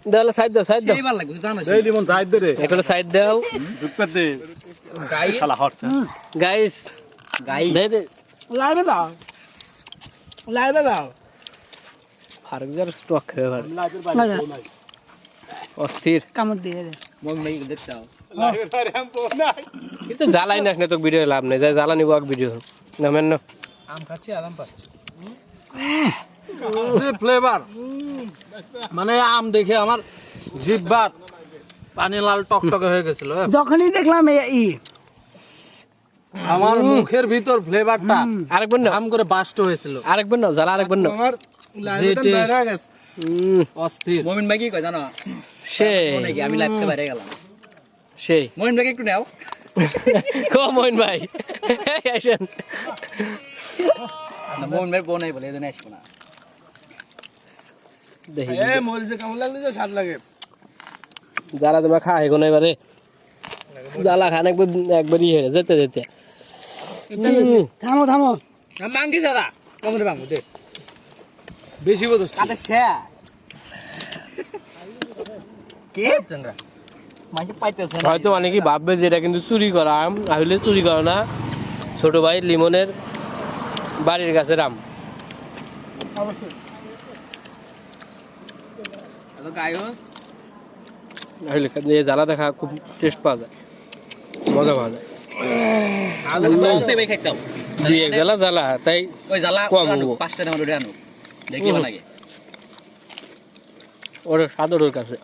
দাও সাইড দাও এইবার লাগবে জানো এই লিমন সাইড দে রে একটা সাইড দাও ঢুকতে দে গাইস শালা হটছে গাইস দে দে লাইভে দাও ফারুক যার স্টক খেয়ে ভাই লাইভের বাইরে নাই অস্থির কামড় দিয়ে দে মন নাই দেখছাও লাইভের বাইরে আম পো নাই কিন্তু জ্বালাই না তো ভিডিও লাভ নেই যাই জ্বালা নিব এক ভিডিও না মেন না আম খাচ্ছি আরাম পাচ্ছি সে ফ্লেভার মানে আম দেখে আমার জিহ্বার পানি লাল টকটকে হয়ে গেছিল যখনই দেখলাম আমার মুখের ভিতর ফ্লেভারটা আরেকবার নাও আম করে বাস্ট হয়েছিল আরেকবার নাও জ্বালা আরেকবার নাও আমার অস্থির মমিন ভাই কি কয় জানো সেই নাকি আমি লাইভ তে বাইরে গেলাম সেই মমিন ভাই একটু নাও কমন ভাই আসেন মমিন ভাই বোনাই বলে এদিন আসবো না দেখি মরিচে কেমন লাগলে যে স্বাদ লাগে জ্বালা তোমরা খা এখন এবারে জ্বালা খান একবারই হয়ে যেতে যেতে থামো মাঙ্গি সাদা কেমন রে বাঙ্গু দে বেশি বলছ কাতে শেয়া কে চন্দ্রা মাঝে পাইতেছ না হয়তো অনেকেই ভাববে যে এটা কিন্তু চুরি করা আম আসলে চুরি করা না ছোট ভাই লিমনের বাড়ির গাছের আম হ্যালো গাইস আসলে এই জ্বালা দেখা খুব টেস্ট পাওয়া যায় মজা পাওয়া যায় আমি তো বলতে ভাই খাইতাম দুই এক জ্বালা তাই ওই জ্বালা কম হবো। পাঁচটা নাম ওটা আনো দেখি ভালো লাগে ওর সাদরের কাছে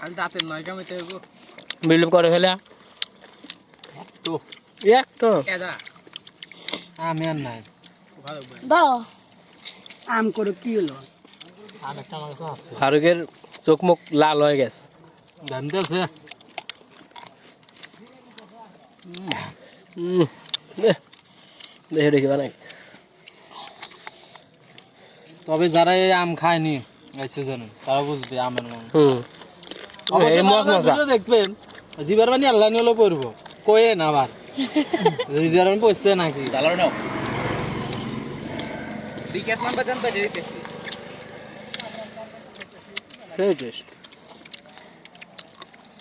আমি দাঁতের নয় কামাইতে গো বিল্ড করে ফেলে তো একটা এদা আমি আর নাই ধরো আম করে কি হলো আর একটা আমার কাছে আছে ফারুকের চোখ মুখ লাল হয়ে গেছে জানতেছে দেখে দেখি বানাই তবে যারা এই আম খায়নি এই সিজনে তারা বুঝবে আমের মান এই মজা মজা দেখবেন জিবার মানে আল্লাহ নিয়ে পড়বো কয়ে না আবার জিবার মানে পড়ছে নাকি ডালার নাও বিকাশ নাম্বার জানতে দিতেছি সেই টেস্ট